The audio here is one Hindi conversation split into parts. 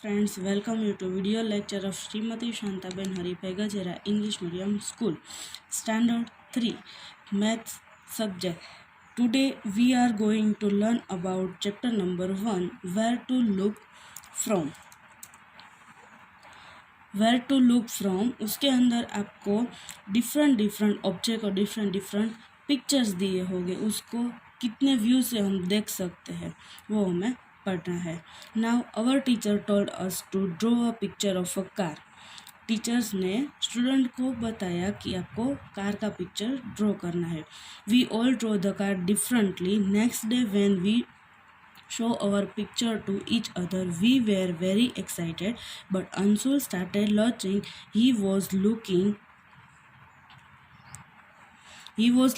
Friends, welcome you to video lecture of Srimati Shantaben Haripai Gajera English Medium School, Standard 3, Maths subject. Today we are going to learn about chapter number 1, Where to Look From. Where to look from, उसके अंदर आपको डिफरेंट ऑब्जेक्ट और डिफरेंट पिक्चर्स दिए होंगे, उसको कितने व्यू से हम देख सकते हैं वो हमें पढ़ना है. Now our teacher told us to draw a picture of a car. Teachers ने स्टूडेंट को बताया कि आपको कार का पिक्चर ड्रॉ करना है. We all draw the car differently. Next day when we show our picture to each other, we were very excited, but Anshul started laughing. He was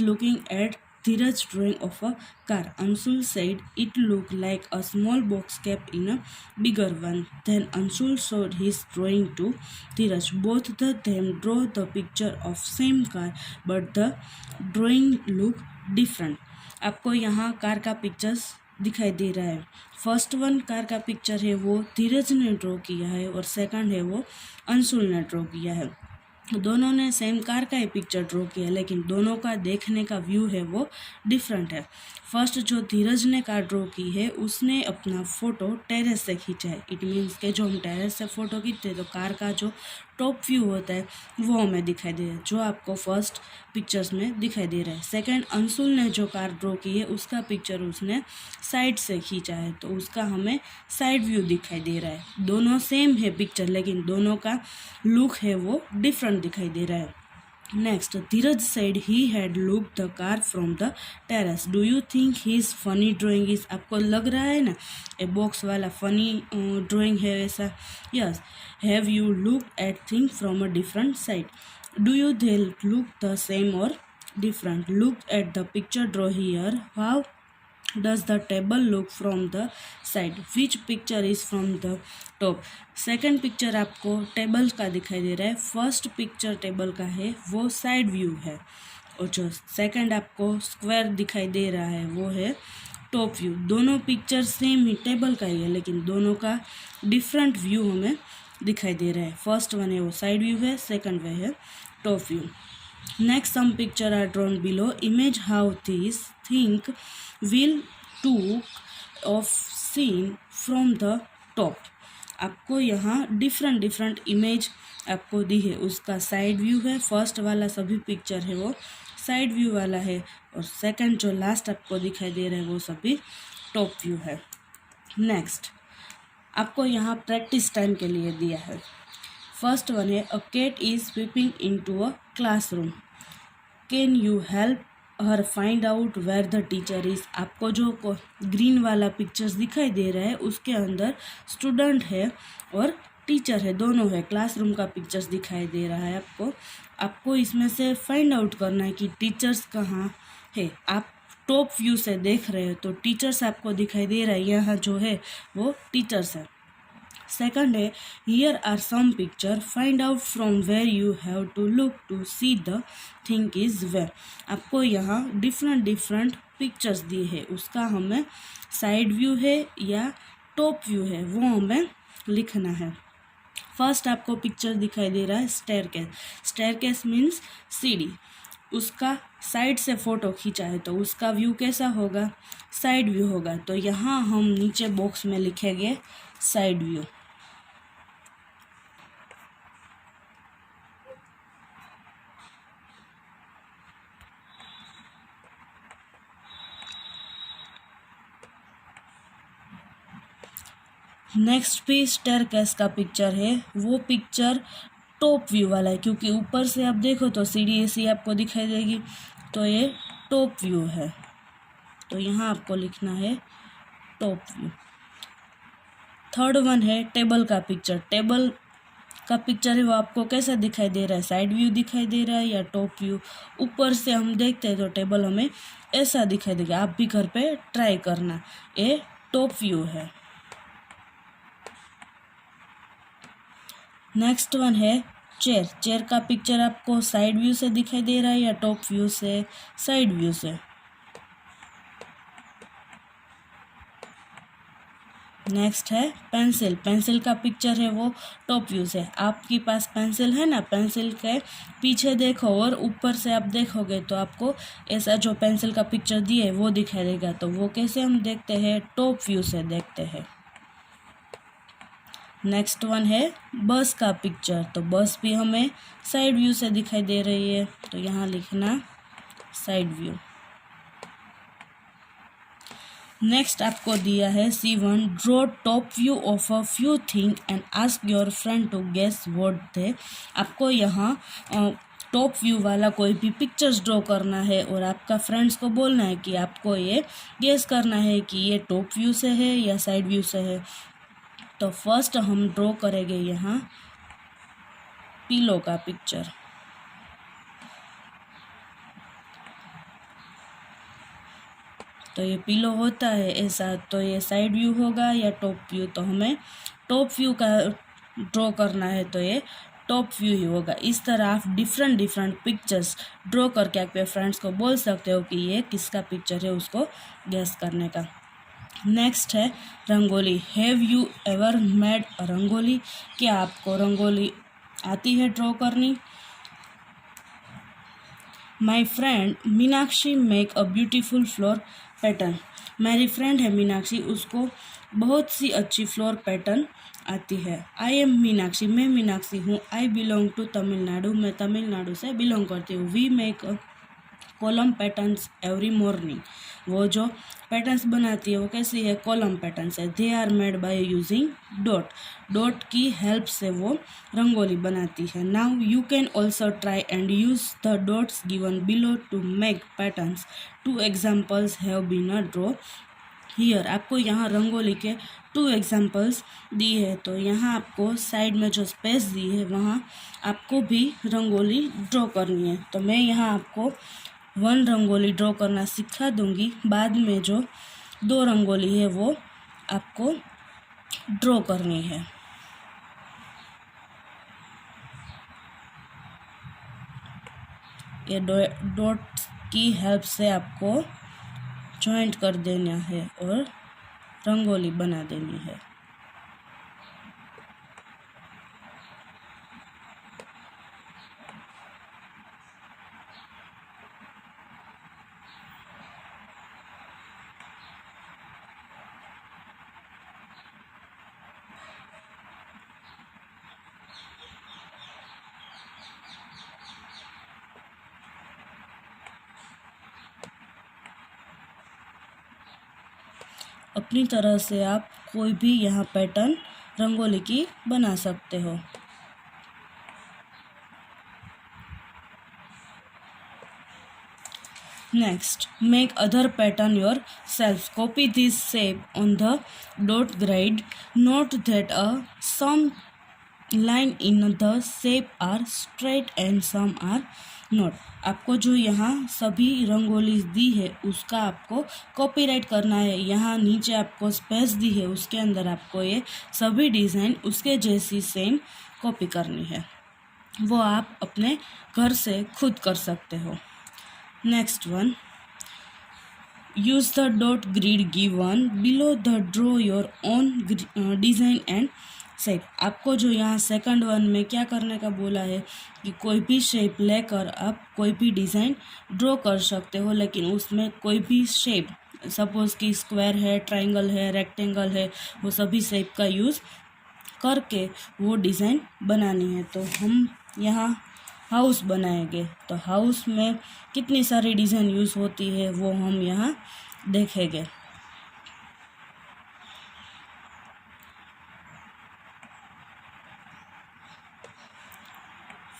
looking at Dheeraj's drawing of a car. Anshul said it looked like a small box kept in a bigger one. Then Anshul showed his drawing to Dheeraj. Both of them drew the picture of same car, but the drawing looked different. आपको यहाँ कार का पिक्चर्स दिखाई दे रहा है. फर्स्ट वन कार का पिक्चर है वो धीरज ने ड्रॉ किया है और सेकंड है वो अंशुल ने ड्रॉ किया है. दोनों ने सेम कार का ही पिक्चर ड्रॉ किया है, लेकिन दोनों का देखने का व्यू है वो डिफरेंट है. फर्स्ट जो धीरज ने कार ड्रॉ की है उसने अपना फ़ोटो टेरेस से खींचा है. इट मीन्स के जो हम टेरेस से फ़ोटो खींचते हैं तो कार का जो टॉप व्यू होता है वो हमें दिखाई दे रहा है, जो आपको फर्स्ट पिक्चर्स में दिखाई दे रहा है. सेकंड अंशुल ने जो कार ड्रॉ की है उसका पिक्चर उसने साइड से खींचा है, तो उसका हमें साइड व्यू दिखाई दे रहा है. दोनों सेम है पिक्चर, लेकिन दोनों का लुक है वो डिफरेंट दिखाई दे रहा है. Next, Dheeraj said he had looked the car from the terrace. Do you think his funny drawing is? आपको लग रहा है ना ए बॉक्स वाला फनी ड्राइंग है वैसा? Yes. Have you looked at things from a different side? Do you they look the same or different? Look at the picture draw here. How does the table look from the side? Which picture is from the top? Second picture आपको टेबल का दिखाई दे रहा है. फर्स्ट पिक्चर टेबल का है वो साइड व्यू है, और जो सेकेंड आपको स्क्वायर दिखाई दे रहा है वो है टॉप व्यू. दोनों पिक्चर सेम ही टेबल का ही है, लेकिन दोनों का डिफरेंट व्यू हमें दिखाई दे रहा है. फर्स्ट वन है वो साइड व्यू है, सेकेंड वे है top view. Next, some pictures are drawn below. Image how these thing will took of scene from the top. आपको यहाँ डिफरेंट इमेज आपको दी है. उसका साइड व्यू है. फर्स्ट वाला सभी पिक्चर है वो साइड व्यू वाला है, और सेकंड जो लास्ट आपको दिखाई दे रहा है वो सभी टॉप व्यू है. नेक्स्ट आपको यहाँ प्रैक्टिस टाइम के लिए दिया है. फर्स्ट वन है a cat is sweeping into a classroom. Can you help her find out where the teacher is. आपको जो ग्रीन वाला पिक्चर्स दिखाई दे रहा है उसके अंदर स्टूडेंट है और टीचर है, दोनों है. क्लासरूम का पिक्चर्स दिखाई दे रहा है आपको इसमें से फाइंड आउट करना है कि टीचर्स कहाँ है. आप टॉप व्यू से देख रहे हो तो टीचर्स आपको दिखाई दे रहा है, यहाँ जो है वो टीचर्स है. सेकंड है here are some picture, find out from where you have to look to see the thing is where. आपको यहाँ डिफरेंट पिक्चर्स दिए हैं, उसका हमें साइड व्यू है या टॉप व्यू है वो हमें लिखना है. फर्स्ट आपको पिक्चर दिखाई दे रहा है स्टेयरकेस मीन्स सीढ़ी. उसका साइड से फ़ोटो खींचा है तो उसका व्यू कैसा होगा? साइड व्यू होगा. तो यहाँ हम नीचे बॉक्स में लिखेंगे साइड व्यू. नेक्स्ट पे स्टेयरकेस का पिक्चर है, वो पिक्चर टॉप व्यू वाला है, क्योंकि ऊपर से आप देखो तो सीढ़ी ऐसी आपको दिखाई देगी, तो ये टॉप व्यू है. तो यहाँ आपको लिखना है टॉप व्यू. थर्ड वन है टेबल का पिक्चर. टेबल का पिक्चर है वो आपको कैसा दिखाई दे रहा है? साइड व्यू दिखाई दे रहा है या टॉप व्यू? ऊपर से हम देखते हैं तो टेबल हमें ऐसा दिखाई देगा. आप भी घर पे ट्राई करना. ये टॉप व्यू है. नेक्स्ट वन है चेयर का पिक्चर आपको साइड व्यू से दिखाई दे रहा है या टॉप व्यू से? साइड व्यू से. नेक्स्ट है पेंसिल। पेंसिल का पिक्चर है वो टॉप व्यू से। आपके पास पेंसिल है ना, पेंसिल के पीछे देखो और ऊपर से आप देखोगे तो आपको ऐसा जो पेंसिल का पिक्चर दिया है वो दिखाई देगा। तो वो कैसे हम देखते हैं, टॉप व्यू से देखते हैं। नेक्स्ट वन है बस का पिक्चर। तो बस भी हमें साइड व्यू से दिखाई दे रही है, तो यहाँ लिखना साइड व्यू। नेक्स्ट आपको दिया है C1, draw top view of a few thing and ask your friend to guess what they. आपको यहाँ टॉप व्यू वाला कोई भी पिक्चर्स ड्रॉ करना है और आपका फ्रेंड्स को बोलना है कि आपको ये गेस करना है कि ये टॉप व्यू से है या साइड व्यू से है। तो फर्स्ट हम ड्रॉ करेंगे यहाँ पिलो का पिक्चर। तो ये पिलो होता है ऐसा, तो ये साइड व्यू होगा या टॉप व्यू। तो हमें टॉप व्यू का ड्रॉ करना है, तो ये टॉप व्यू ही होगा। इस तरह आप डिफरेंट पिक्चर्स ड्रॉ करके आपके फ्रेंड्स को बोल सकते हो कि ये किसका पिक्चर है, उसको गेस करने का। नेक्स्ट है rangoli. Have you ever made rangoli? क्या आपको रंगोली आती है ड्रॉ करनी? My friend Meenakshi make a beautiful floor pattern. मेरी फ्रेंड है मीनाक्षी, उसको बहुत सी अच्छी फ्लोर पैटर्न आती है। आई एम मीनाक्षी, मैं मीनाक्षी हूँ। आई बिलोंग टू तमिलनाडु, मैं तमिलनाडु से बिलोंग करती हूँ। We make kolam patterns every morning. वो जो पैटर्न्स बनाती है वो कैसी है, कॉलम पैटर्न्स है। They are made by using dot. Dot की हेल्प से वो रंगोली बनाती है। Now you can also try and use the dots given below to make patterns. 2 examples have been draw here. आपको यहाँ रंगोली के 2 एग्जाम्पल्स दी है, तो यहाँ आपको साइड में जो स्पेस दी है वहाँ आपको भी रंगोली ड्रॉ करनी है। तो मैं यहाँ आपको 1 रंगोली ड्रॉ करना सिखा दूंगी, बाद में जो 2 रंगोली है वो आपको ड्रॉ करनी है। ये डॉट की हेल्प से आपको जॉइंट कर देना है और रंगोली बना देनी है। अपनी तरह से आप कोई भी यहाँ पैटर्न रंगोली की बना सकते हो। Next, make other pattern yourself. Copy this shape on the dot grid. Note that some line in the shape are straight and some are not. आपको जो यहाँ सभी रंगोली दी है उसका आपको कॉपीराइट करना है। यहाँ नीचे आपको स्पेस दी है, उसके अंदर आपको ये सभी डिज़ाइन उसके जैसी सेम कॉपी करनी है। वो आप अपने घर से खुद कर सकते हो। Next one, use the dot grid given below the draw your own design and shape. आपको जो यहाँ सेकंड वन में क्या करने का बोला है कि कोई भी शेप लेकर आप कोई भी डिज़ाइन ड्रॉ कर सकते हो, लेकिन उसमें कोई भी शेप, सपोज़ कि स्क्वायर है, ट्रायंगल है, रेक्टेंगल है, वो सभी शेप का यूज़ करके वो डिज़ाइन बनानी है। तो हम यहाँ हाउस बनाएंगे, तो हाउस में कितनी सारी डिज़ाइन यूज़ होती है वो हम यहाँ देखेंगे।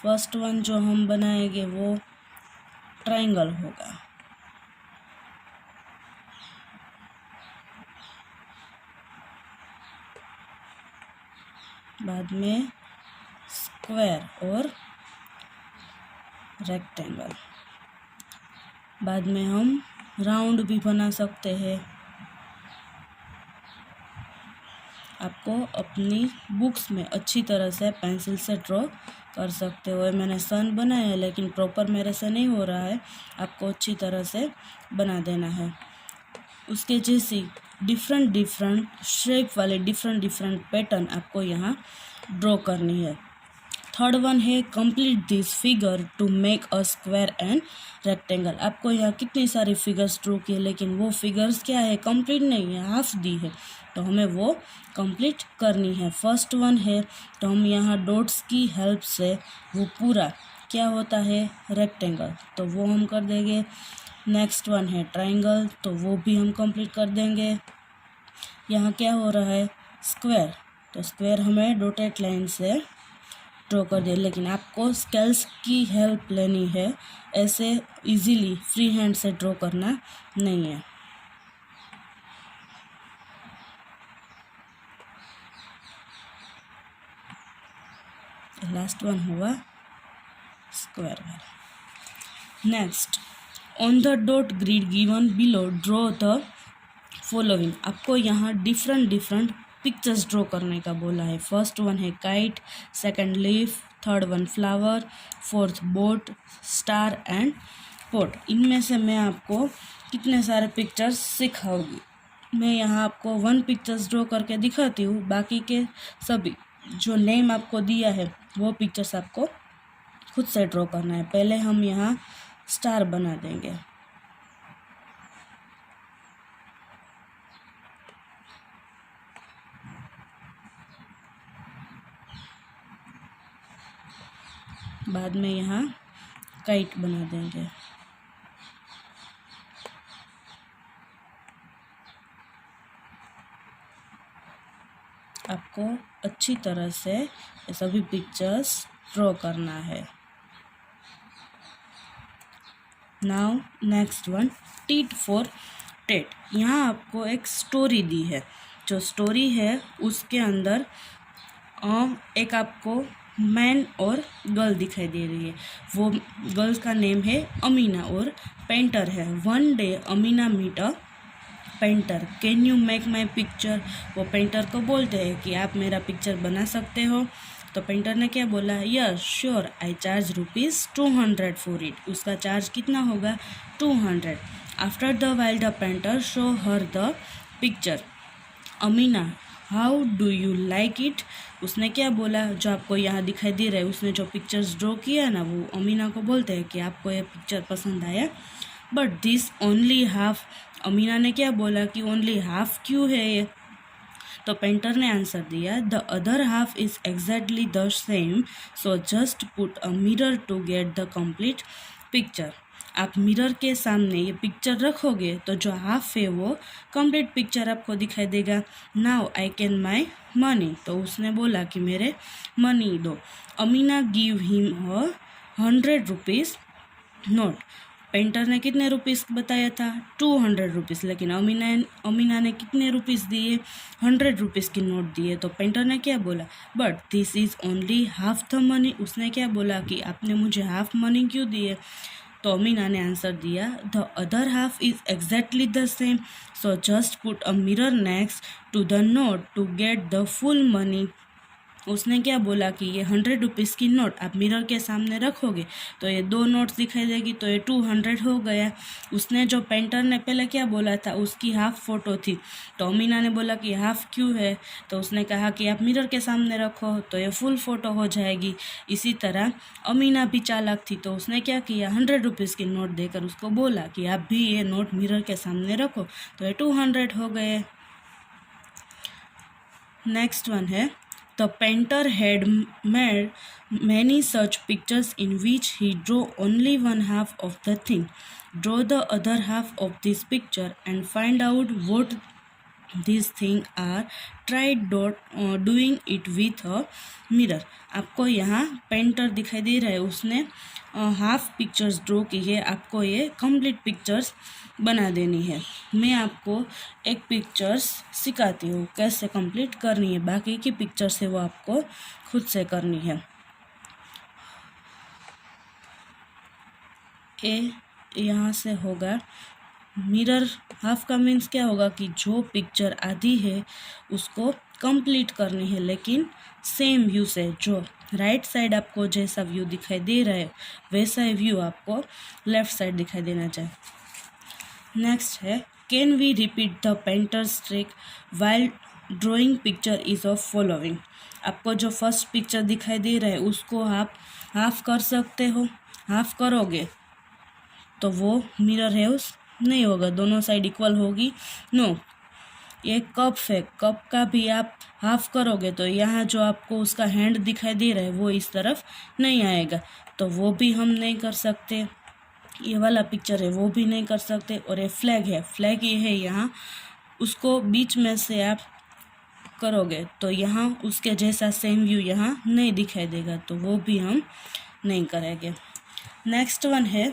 फर्स्ट वन जो हम बनाएंगे वो ट्रायंगल होगा, बाद में स्क्वायर और रेक्टेंगल, बाद में हम राउंड भी बना सकते हैं। आपको अपनी बुक्स में अच्छी तरह से पेंसिल से ड्रॉ कर सकते हो। मैंने सन बनाया है लेकिन प्रॉपर मेरे से नहीं हो रहा है, आपको अच्छी तरह से बना देना है। उसके जैसी डिफरेंट डिफरेंट शेप वाले डिफरेंट डिफरेंट पैटर्न आपको यहाँ ड्रॉ करनी है। थर्ड वन है complete this figure to make a square and rectangle. आपको यहाँ कितनी सारी फिगर्स ड्रॉ की है, लेकिन वो फिगर्स क्या है, कंप्लीट नहीं है, हाफ दी है, तो हमें वो कंप्लीट करनी है। फर्स्ट वन है तो हम यहाँ डॉट्स की हेल्प से वो पूरा क्या होता है, रेक्टेंगल, तो वो हम कर देंगे। नेक्स्ट वन है ट्रायंगल, तो वो भी हम कंप्लीट कर देंगे। यहाँ क्या हो रहा है, स्क्वायर, तो स्क्वायर हमें डॉटेड लाइन से ड्रॉ कर दे, लेकिन आपको स्केल्स की हेल्प लेनी है, ऐसे इजीली फ्री हैंड से ड्रॉ करना नहीं है। लास्ट वन हुआ स्क्वायर वाला। Next, on the dot grid given below draw the following. आपको यहाँ डिफरेंट डिफरेंट पिक्चर्स ड्रॉ करने का बोला है। फर्स्ट वन है kite, second leaf, third one flower, fourth boat, star and pot. इनमें से मैं आपको कितने सारे पिक्चर्स सिखाऊंगी। मैं यहाँ आपको 1 पिक्चर्स ड्रॉ करके दिखाती हूँ, बाकी के सभी जो नेम आपको दिया है वो पिक्चर्स आपको खुद से ड्रॉ करना है। पहले हम यहाँ स्टार बना देंगे। बाद में यहाँ काइट बना देंगे। आपको अच्छी तरह से ये सभी पिक्चर्स ड्रॉ करना है। Now next one, tit for tat. यहाँ आपको एक स्टोरी दी है। जो स्टोरी है उसके अंदर एक आपको मैन और गर्ल दिखाई दे रही है। वो गर्ल का नेम है अमीना और पेंटर है। One day Amina meet a painter, can you make my picture. वो पेंटर को बोलते हैं कि आप मेरा पिक्चर बना सकते हो। तो पेंटर ने क्या बोला, yes sure, I charge ₹200 for it. उसका चार्ज कितना होगा, 200। After the while the painter show her the picture. Amina, how do you like it. उसने क्या बोला, जो आपको यहाँ दिखाई दे रहा है, उसने जो पिक्चर्स ड्रॉ किया है ना, वो अमीना को बोलते हैं कि आपको ये पिक्चर पसंद आया। But this only half. Amina ने क्या बोला कि ओनली हाफ क्यों है ये। तो पेंटर ने आंसर दिया, the other half is exactly the same, so just put a mirror to get the complete picture. आप मिरर के सामने ये पिक्चर रखोगे तो जो हाफ है वो कंप्लीट पिक्चर आपको दिखाई देगा। Now I can my money. तो उसने बोला कि मेरे मनी दो। Amina give him ₹100 note. Painter ने कितने रुपीस बताया था, 200 रुपीज़, लेकिन अमीना ने कितने रुपीस दिए, 100 रुपीज़ की नोट दिए। तो पेंटर ने क्या बोला, but this is only half the money. उसने क्या बोला कि आपने मुझे हाफ मनी क्यों दिए। तो अमीना ने आंसर दिया, the other half is exactly the same, so just put a mirror next to the note to get the full money. उसने क्या बोला कि ये 100 रुपीज़ की नोट आप मिरर के सामने रखोगे तो ये 2 नोट्स दिखाई देगी, तो ये 200 हो गया। उसने जो पेंटर ने पहले क्या बोला था, उसकी हाफ फोटो थी। तो अमीना ने बोला कि हाफ क्यों है, तो उसने कहा कि आप मिरर के सामने रखो तो ये फुल फोटो हो जाएगी। इसी तरह अमीना भी चालाक थी, तो उसने क्या किया, 100 रुपीज़ की नोट देकर उसको बोला कि आप भी ये नोट मिरर के सामने रखो, तो ये 200 हो गए। नेक्स्ट वन है, the painter had made many such pictures in which he drew only one half of the thing. Draw the other half of this picture and find out what these things are. Try doing it with a mirror. आपको यहाँ पेंटर दिखाई दे रहा है, उसने हाफ पिक्चर्स ड्रॉ की है। आपको ये कंप्लीट पिक्चर्स बना देनी है। मैं आपको एक पिक्चर्स सिखाती हूँ कैसे कंप्लीट करनी है, बाकी की पिक्चर्स है वो आपको खुद से करनी है। ए यहाँ से होगा मिरर। हाफ का मीन्स क्या होगा कि जो पिक्चर आधी है उसको कंप्लीट करनी है, लेकिन सेम व्यू से। जो राइट साइड आपको जैसा व्यू दिखाई दे रहा है वैसा व्यू आपको लेफ्ट साइड दिखाई देना चाहिए। नेक्स्ट है can we repeat the painter's trick while drawing picture is of following. आपको जो फर्स्ट पिक्चर दिखाई दे रहा है उसको आप हाफ कर सकते हो। हाफ करोगे तो वो मिरर है उस नहीं होगा, दोनों साइड इक्वल होगी। नो, ये कप है, कप का भी आप हाफ करोगे तो यहाँ जो आपको उसका हैंड दिखाई दे रहा है वो इस तरफ नहीं आएगा, तो वो भी हम नहीं कर सकते। ये वाला पिक्चर है वो भी नहीं कर सकते। और ये फ्लैग है, फ्लैग ये है यहाँ, उसको बीच में से आप करोगे तो यहाँ उसके जैसा सेम व्यू यहाँ नहीं दिखाई देगा, तो वो भी हम नहीं करेंगे। नेक्स्ट वन है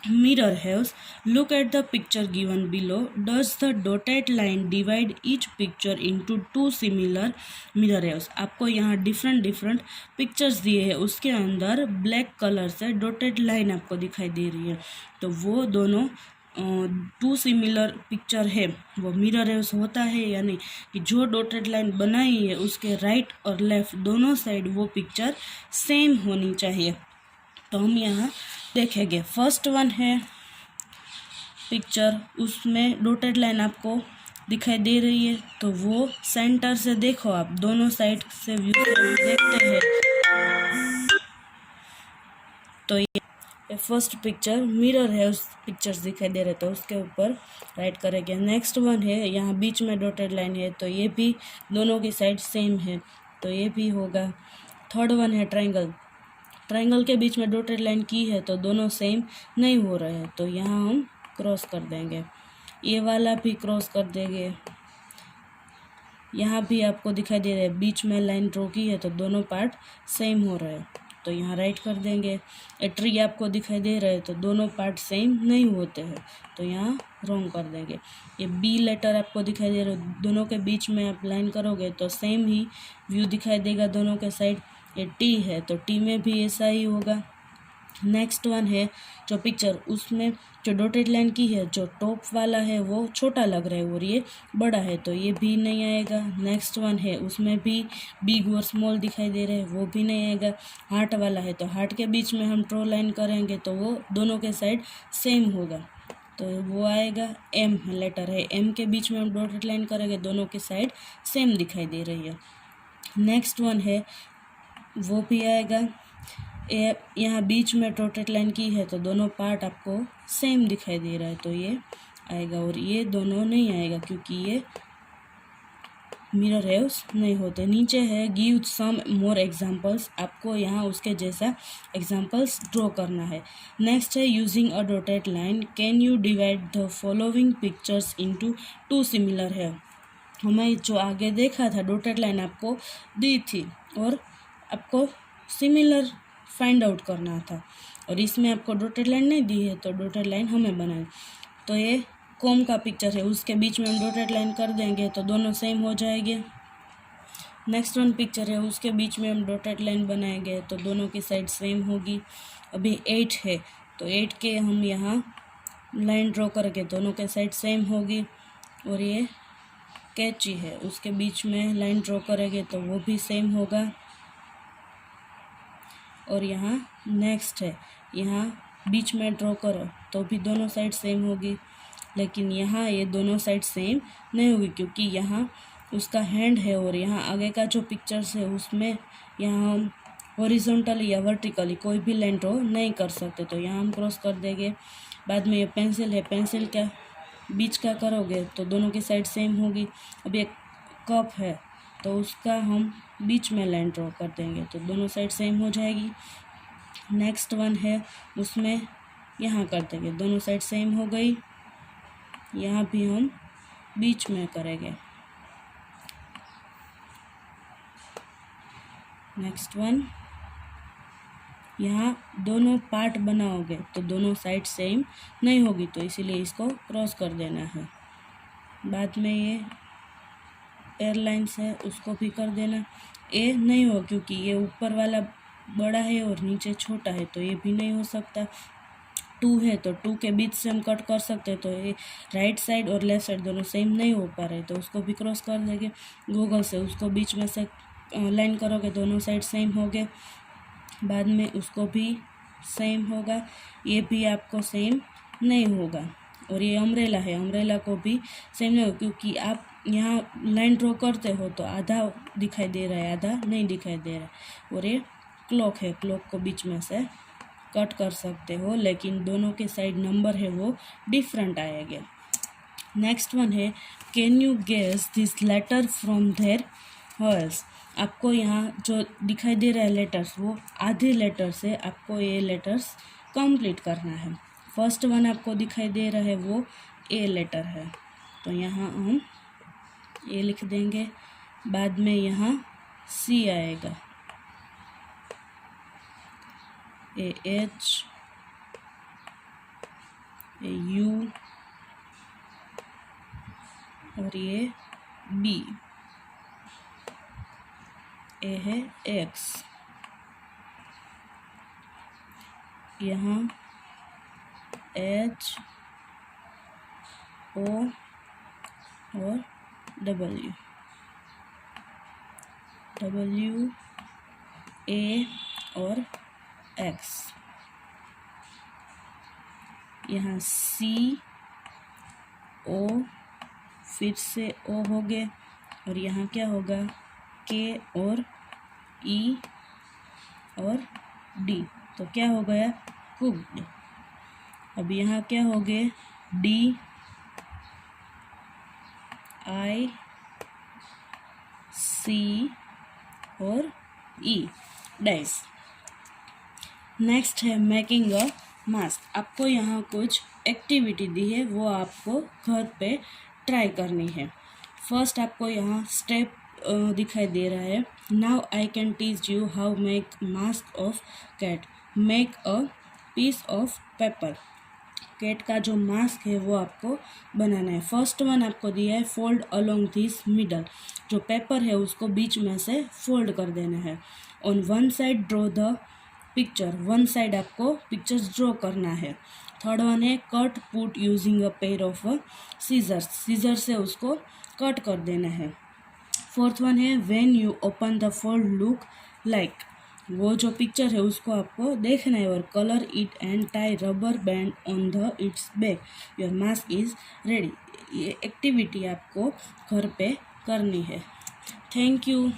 mirror house. Look at the picture given below. Does the dotted line divide each picture into two similar mirror house? आपको यहाँ डिफरेंट पिक्चर्स दिए हैं, उसके अंदर ब्लैक कलर से डॉटेड लाइन आपको दिखाई दे रही है, तो वो दोनों टू सिमिलर पिक्चर है, वो मिरर हाउस होता है या नहीं, कि जो डॉटेड लाइन बनाई है उसके राइट और लेफ्ट दोनों साइड वो पिक्चर सेम होनी चाहिए। तो हम यहाँ देखेंगे। फर्स्ट वन है पिक्चर, उसमें डॉटेड लाइन आपको दिखाई दे रही है, तो वो सेंटर से देखो, आप दोनों साइड से व्यू देखते हैं तो ये फर्स्ट पिक्चर मिरर है, उस पिक्चर्स दिखाई दे रहे, तो उसके ऊपर राइट करेंगे। नेक्स्ट वन है, यहाँ बीच में डॉटेड लाइन है, तो ये भी दोनों की साइड सेम है, तो ये भी होगा। थर्ड वन है ट्रायंगल, ट्रायंगल के बीच में डॉटेड लाइन की है तो दोनों सेम नहीं हो रहे हैं, तो यहाँ हम क्रॉस कर देंगे। ये वाला भी क्रॉस कर देंगे। यहाँ भी आपको दिखाई दे रहा है बीच में लाइन ड्रॉ की है तो दोनों पार्ट सेम हो रहे हैं, तो यहाँ राइट कर देंगे। ए ट्री आपको दिखाई दे रहा है तो दोनों पार्ट सेम नहीं होते हैं, तो यहाँ रॉन्ग कर देंगे। ये बी लेटर आपको दिखाई दे रहा है, दोनों के बीच में आप लाइन करोगे तो सेम ही व्यू दिखाई देगा दोनों के साइड। ये टी है तो टी में भी ऐसा ही होगा। नेक्स्ट वन है जो पिक्चर, उसमें जो डॉटेड लाइन की है, जो टॉप वाला है वो छोटा लग रहा है और ये बड़ा है, तो ये भी नहीं आएगा। नेक्स्ट वन है, उसमें भी बिग और स्मॉल दिखाई दे रहे हैं, वो भी नहीं आएगा। हार्ट वाला है तो हार्ट के बीच में हम ड्रॉ लाइन करेंगे तो वो दोनों के साइड सेम होगा, तो वो आएगा। एम लेटर है, एम के बीच में हम डॉटेड लाइन करेंगे, दोनों की साइड सेम दिखाई दे रही है। नेक्स्ट वन है, वो भी आएगा। यहाँ बीच में डॉटेड लाइन की है तो दोनों पार्ट आपको सेम दिखाई दे रहा है, तो ये आएगा। और ये दोनों नहीं आएगा क्योंकि ये मिरर हाउस नहीं होते। नीचे है गिव सम मोर एग्जांपल्स, आपको यहाँ उसके जैसा एग्जांपल्स ड्रॉ करना है। नेक्स्ट है using a dotted line can you divide the following pictures into two similar है। हमें जो आगे देखा था डॉटेड लाइन आपको दी थी और आपको सिमिलर फाइंड आउट करना था, और इसमें आपको डॉटेड लाइन नहीं दी है तो डॉटेड लाइन हमें बनाई। तो ये कॉम का पिक्चर है, उसके बीच में हम डॉटेड लाइन कर देंगे तो दोनों सेम हो जाएंगे। नेक्स्ट वन पिक्चर है, उसके बीच में हम डॉटेड लाइन बनाएंगे तो दोनों की साइड सेम होगी। अभी 8 है तो 8 के हम यहाँ लाइन ड्रॉ करके दोनों के साइड सेम होगी। और ये कैची है, उसके बीच में लाइन ड्रॉ करेंगे तो वो भी सेम होगा। और यहाँ नेक्स्ट है, यहाँ बीच में ड्रॉ करो तो भी दोनों साइड सेम होगी, लेकिन यहाँ ये दोनों साइड सेम नहीं होगी क्योंकि यहाँ उसका हैंड है और यहाँ आगे का जो पिक्चर्स है उसमें यहाँ हम हॉरिजॉन्टली या वर्टिकली कोई भी लाइन ड्रॉ नहीं कर सकते, तो यहाँ हम क्रॉस कर देंगे। बाद में ये पेंसिल है, पेंसिल का बीच का करोगे तो दोनों की साइड सेम होगी। अब एक कप है तो उसका हम बीच में लाइन ड्रॉ कर देंगे तो दोनों साइड सेम हो जाएगी। नेक्स्ट वन है, उसमें यहाँ कर देंगे, दोनों साइड सेम हो गई। यहाँ भी हम बीच में करेंगे। नेक्स्ट वन, यहाँ दोनों पार्ट बनाओगे तो दोनों साइड सेम नहीं होगी, तो इसीलिए इसको क्रॉस कर देना है। बाद में ये एयरलाइंस है उसको भी कर देना। ए नहीं हो क्योंकि ये ऊपर वाला बड़ा है और नीचे छोटा है, तो ये भी नहीं हो सकता। 2 है तो 2 के बीच से हम कट कर सकते हैं, तो ये राइट साइड और लेफ्ट साइड दोनों सेम नहीं हो पा रहे, तो उसको भी क्रॉस कर देंगे। गूगल से उसको बीच में से लाइन करोगे दोनों साइड सेम हो गए। बाद में उसको भी सेम होगा, ये भी आपको सेम नहीं होगा। और ये अम्ब्रेला है, अम्ब्रेला को भी सेम नहीं, क्योंकि आप यहाँ लाइन ड्रॉ करते हो तो आधा दिखाई दे रहा है, आधा नहीं दिखाई दे रहा है। और ये क्लॉक है, क्लॉक को बीच में से कट कर सकते हो, लेकिन दोनों के साइड नंबर है वो डिफरेंट आएंगे। नेक्स्ट वन है can you guess this letter from there hers. आपको यहाँ जो दिखाई दे रहा है लेटर्स, वो आधे लेटर से आपको ये लेटर्स कंप्लीट करना है। फर्स्ट वन आपको दिखाई दे रहा है वो ए लेटर है, तो यहाँ हम ए लिख देंगे, बाद में यहाँ सी आएगा, ए एच, ए यू, और ये बी, ए है एक्स, यहाँ एच, ओ और डब्ल्यू, डब्ल्यू, ए और एक्स, यहाँ सी, ओ, फिर से ओ हो गए, और यहाँ क्या होगा के और ई और डी, तो क्या हो गया कुक्ड। अब यहाँ क्या हो गए डी, आई, सी और ई, डाइस। नेक्स्ट है मेकिंग अ मास्क। आपको यहाँ कुछ एक्टिविटी दी है, वो आपको घर पे ट्राई करनी है। फर्स्ट आपको यहाँ स्टेप दिखाई दे रहा है, now I can teach you how make mask of cat. Make a piece of paper. Cat का जो मास्क है वो आपको बनाना है। फर्स्ट वन आपको दिया है फोल्ड अलोंग दिस मिडल, जो पेपर है उसको बीच में से फोल्ड कर देना है। On one side draw the picture, one side आपको पिक्चर्स ड्रॉ करना है। थर्ड वन है cut put using a pair of scissors, scissor से उसको कट कर देना है। फोर्थ वन है when you open the fold look like, वो जो पिक्चर है उसको आपको देखना है, और colour it and tie rubber band on the it's back, your mask is ready. ये एक्टिविटी आपको घर पे करनी है। Thank you.